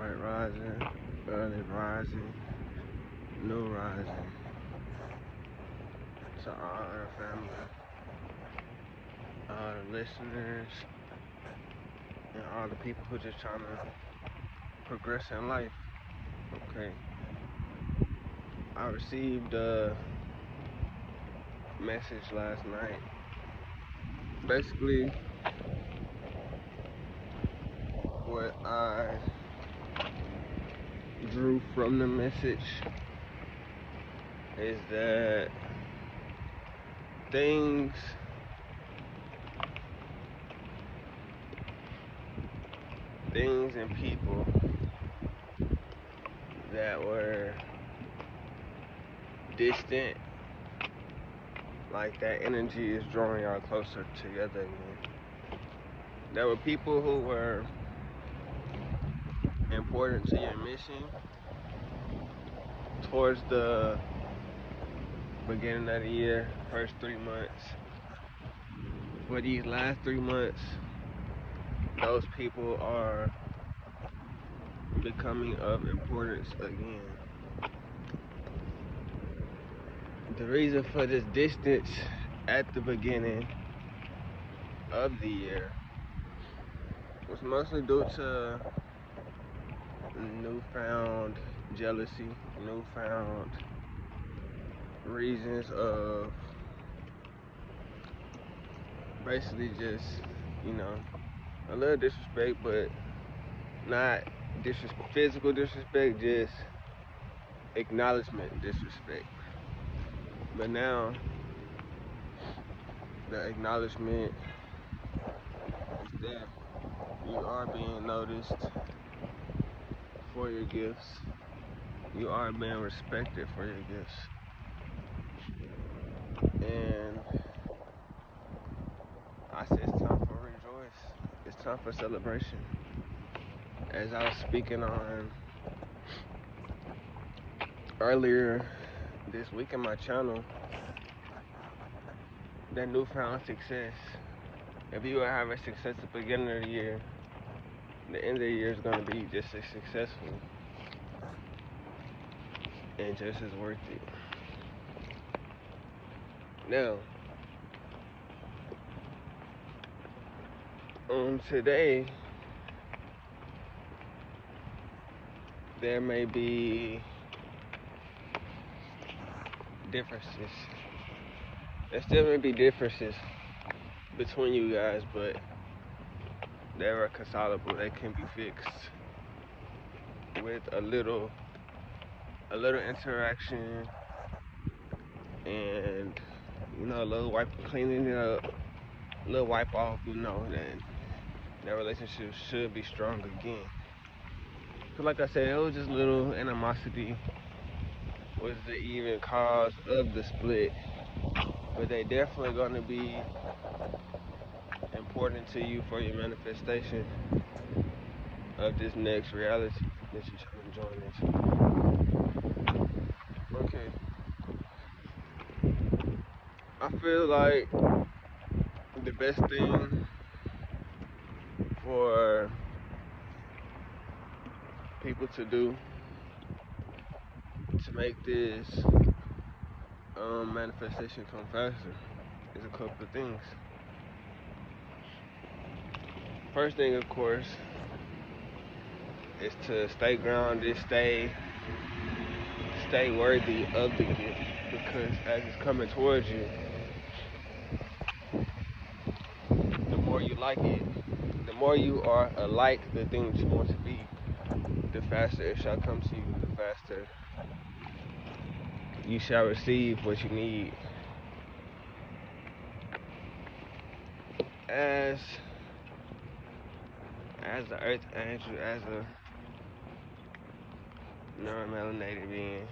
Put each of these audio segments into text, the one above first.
White Rising, Early Rising, New Rising, to all our family, all the listeners, and all the people who just trying to progress in life. Okay, I received a message last night. Basically, what I drew from the message is that things things and people that were distant, like that energy is drawing y'all closer together again. There were people who were important to your mission towards the beginning of the year, first 3 months. For these last 3 months, those people are becoming of importance again. The reason for this distance at the beginning of the year was mostly due to newfound jealousy, newfound reasons of basically just, you know, a little disrespect, but not physical disrespect, just acknowledgement disrespect. But now the acknowledgement is there. You are being noticed for your gifts. You are being respected for your gifts. And I said it's time for rejoice. It's time for celebration. As I was speaking on earlier this week in my channel, that newfound success. If you are having success at the beginning of the year, the end of the year is going to be just as successful and just as worth it. Now, today, there may be differences. There still may be differences between you guys, but they're reconcilable. They can be fixed with a little interaction and a little wipe cleaning it up, a little wipe off. Then that relationship should be strong again. Cause like I said, it was just little animosity was the even cause of the split, but they definitely gonna be important to you for your manifestation of this next reality that you're trying to join into. Okay. I feel like the best thing for people to do to make this manifestation come faster is a couple of things. First thing, of course, is to stay grounded, stay worthy of the gift, because as it's coming towards you, the more you like it, the more you are alike the thing that you want to be, the faster it shall come to you, the faster you shall receive what you need. As the earth angel, as a non-melanated being,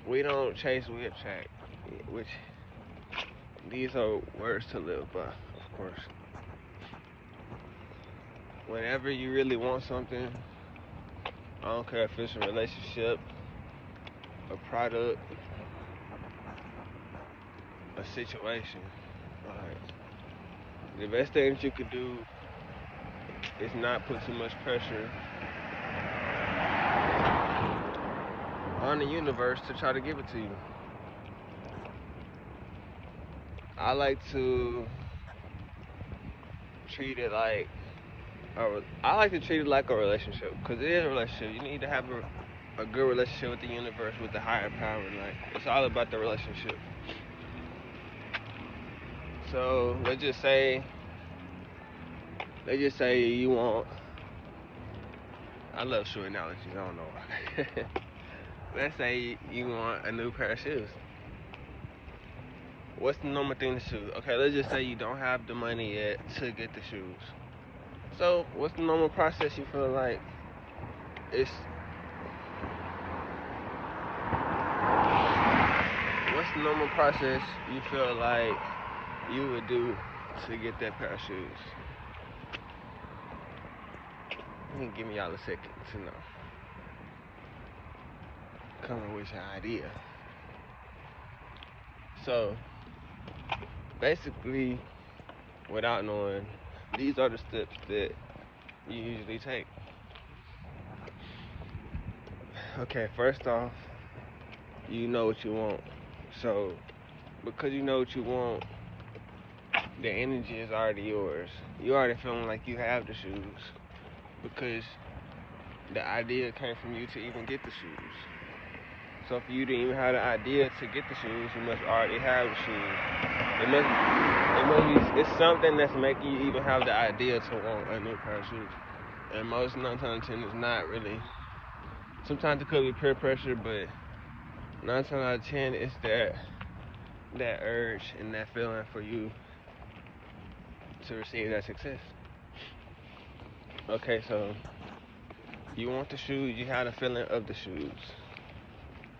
we don't chase, we attract, which these are words to live by, of course. Whenever you really want something, I don't care if it's a relationship, a product, a situation. Alright. The best thing that you could do is not put too much pressure on the universe to try to give it to you. I like to treat it like I like to treat it like a relationship because it is a relationship. You need to have a good relationship with the universe, with the higher power. Like it's all about the relationship. So let's just say you want. I love short analogies. I don't know why. Let's say you want a new pair of shoes. What's the normal thing to shoes? Okay, let's just say you don't have the money yet to get the shoes. So what's the normal process you feel like it's what's the normal process you feel like you would do to get that pair of shoes? You can give me y'all a second to know. Come up with your idea. So basically, without knowing, these are the steps that you usually take. Okay, first off, you know what you want. So because you know what you want, the energy is already yours. You already feeling like you have the shoes because the idea came from you to even get the shoes. So if you didn't even have the idea to get the shoes, you must already have the shoes. It's something that's making you even have the idea to want a new pair of shoes. And most 9 times out of 10 is not really. Sometimes it could be peer pressure, but 9 times out of 10 it's that urge and that feeling for you to receive that success. Okay, so you want the shoes, you have the feeling of the shoes.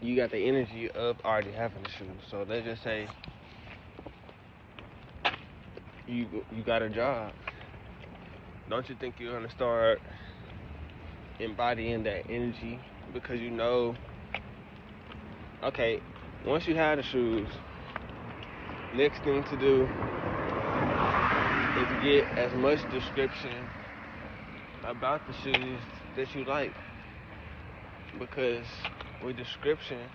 You got the energy of already having the shoes. So let's just say you got a job. Don't you think you're gonna start embodying that energy because you know? Okay, once you have the shoes, next thing to do is get as much description about the shoes that you like, because with description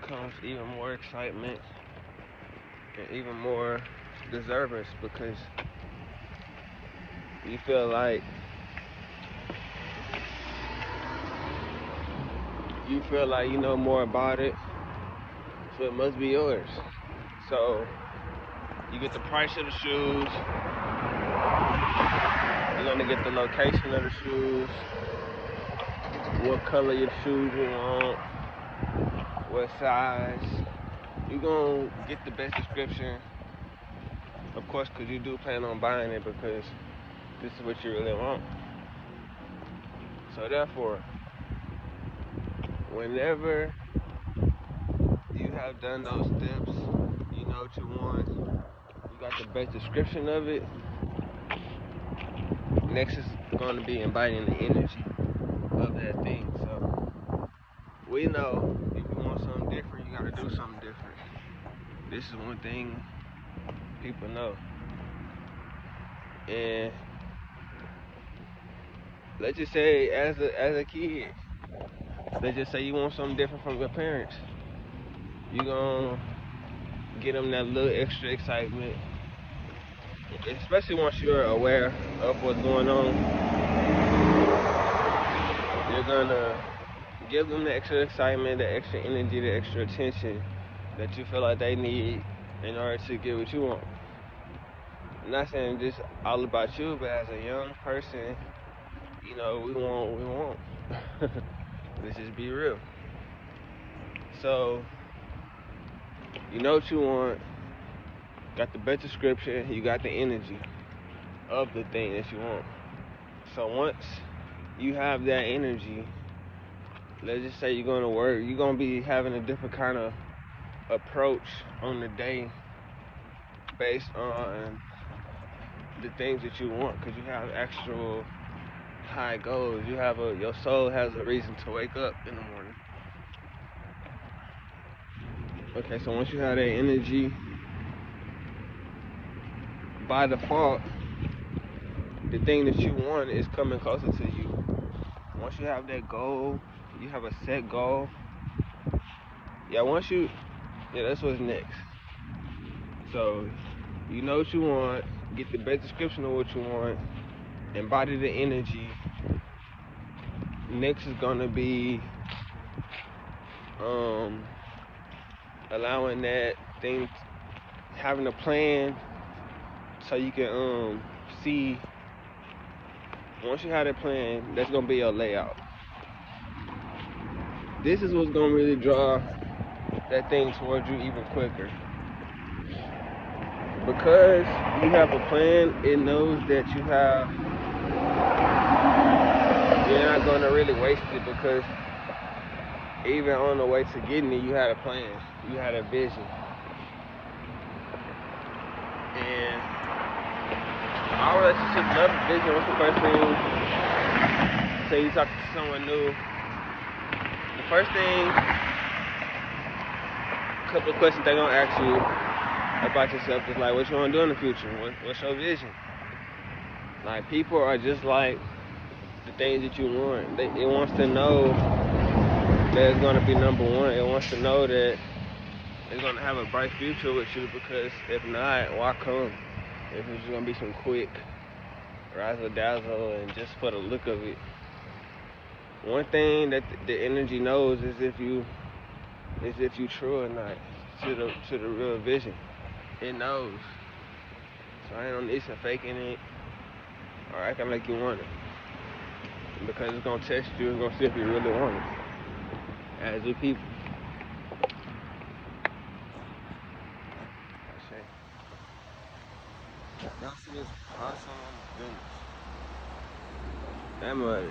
comes even more excitement and even more deservance, because you feel like you know more about it, so it must be yours. So you get the price of the shoes, you're gonna get the location of the shoes, what color your shoes you want, what size. You're gonna get the best description, of course, because you do plan on buying it because this is what you really want. So therefore, whenever you have done those steps, you know what you want, you got the best description of it, next is going to be embodying the energy of that thing. So we know if you want something different, you got to do something different. This is one thing people know. And let's just say as a kid, let's just say you want something different from your parents. You gonna get them that little extra excitement, especially once you're aware of what's going on. You're gonna give them the extra excitement, the extra energy, the extra attention that you feel like they need in order to get what you want. I'm not saying just all about you, but as a young person, you know, we want what we want. Let's just be real. So, you know what you want, got the best description, you got the energy of the thing that you want. So once you have that energy, let's just say you're going to work, you're going to be having a different kind of approach on the day based on the things that you want, because you have actual high goals. Your soul has a reason to wake up in the morning. Okay, so once you have that energy, by default, the thing that you want is coming closer to you. Once you have that goal, you have a set goal. Yeah, that's what's next. So, you know what you want, get the best description of what you want, embody the energy. Next is gonna be allowing that thing, having a plan so you can see. Once you have that plan, that's gonna be your layout. This is what's gonna really draw that thing towards you even quicker. Because you have a plan, it knows that you're not gonna really waste it, because even on the way to getting it, you had a plan, you had a vision. And our relationship, love, vision, what's the first thing? Say you talk to someone new, the first thing, a couple of questions they're gonna ask you about yourself is like, what you want to do in the future? What's your vision? Like, people are just like the things that you want. It wants to know that it's going to be number one. It wants to know that it's going to have a bright future with you, because if not, why come? If it's going to be some quick razzle dazzle and just for the look of it. One thing that the energy knows is if you true or not to the real vision. It knows. So I ain't on this and faking it or acting like you want it. Because it's gonna test you, it's gonna see if you really want it. As do people. Y'all see this possum? Oh my goodness. That mud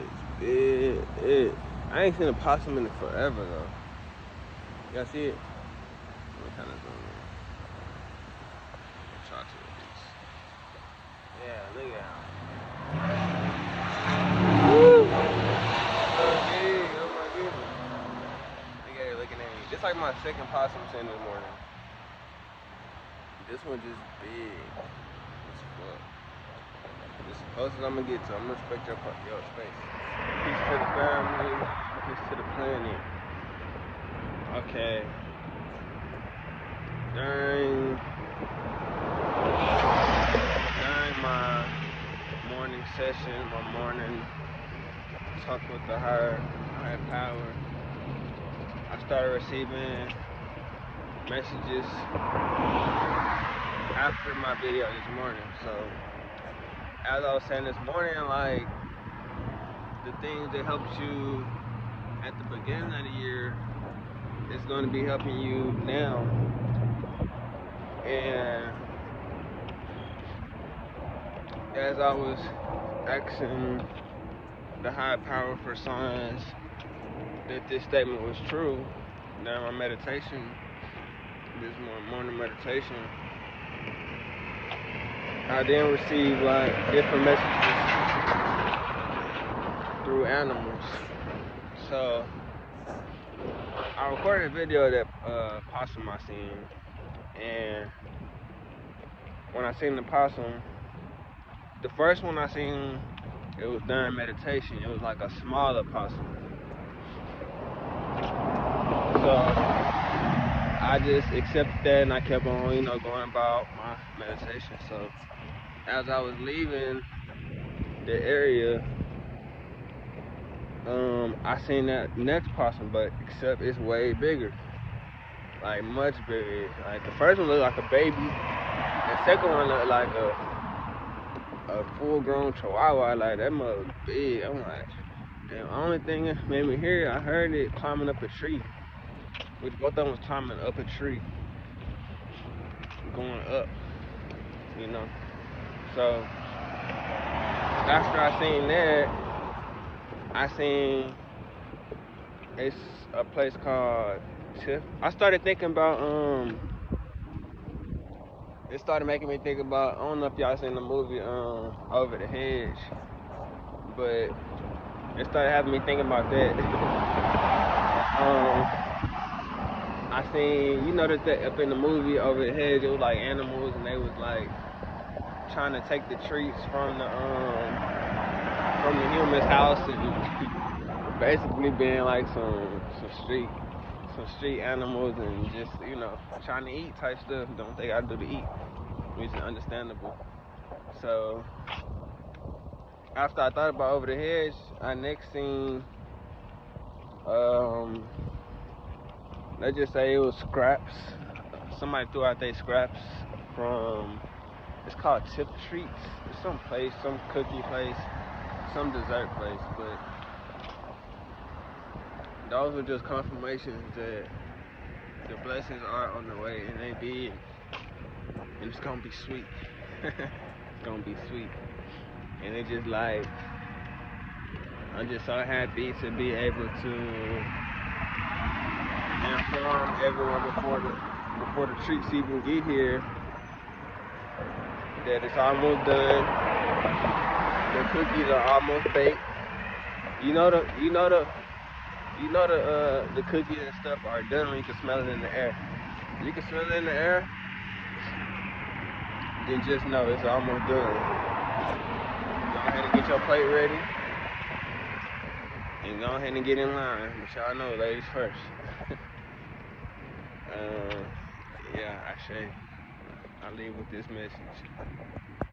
is big. I ain't seen a possum in it forever though. Y'all see it? What kind of zoom in? Try to at least. Yeah, look at him. Woo! Oh my goodness. Look at it looking at me. This like my second possum seen this morning. This one just big as fuck. This is the closest I'm gonna get to. I'm gonna respect your space. Peace to the family. Peace to the planet. Okay. During my morning session, my morning talk with the higher power, I started receiving messages after my video this morning. So as I was saying this morning, like, the things that helped you at the beginning of the year is going to be helping you now. And as I was asking the higher power for signs that this statement was true during my meditation, this morning meditation, I then received like different messages through animals. So I recorded a video of that possum I seen, and when I seen the possum, the first one I seen, it was during meditation. It was like a smaller possum. So I just accepted that and I kept on, going about my meditation. So as I was leaving the area, I seen that next possum, but except it's way bigger, like much bigger. Like the first one looked like a baby, the second one looked like a full-grown chihuahua. Like, that mother was big. I'm like, the only thing that made me hear it, I heard it climbing up a tree. Which both of them was climbing up a tree, going up, So after I seen that, I seen it's a place called Tiff. I started thinking about it started making me think about, I don't know if y'all seen the movie Over the Hedge, but it started having me thinking about that. I seen, that up in the movie Over the Hedge, it was like animals, and they was like trying to take the treats from the from the human's house and basically being like some street animals and just, you know, trying to eat type stuff. Don't they gotta do to eat, which is understandable. So after I thought about Over the Hedge, I next seen let's just say it was scraps. Somebody threw out their scraps from, it's called Tip Treats. It's some place, some cookie place, some dessert place, but those were just confirmations that the blessings are on the way, and they big, and it's gonna be sweet. It's gonna be sweet, and it just like, I'm just so happy to be able to inform everyone before the treats even get here that it's almost done. The cookies are almost baked. The cookies and stuff are done when you can smell it in the air. You can smell it in the air, then just know it's almost done. Go ahead and get your plate ready, and go ahead and get in line. But y'all know, ladies first. Yeah, I say, I leave with this message.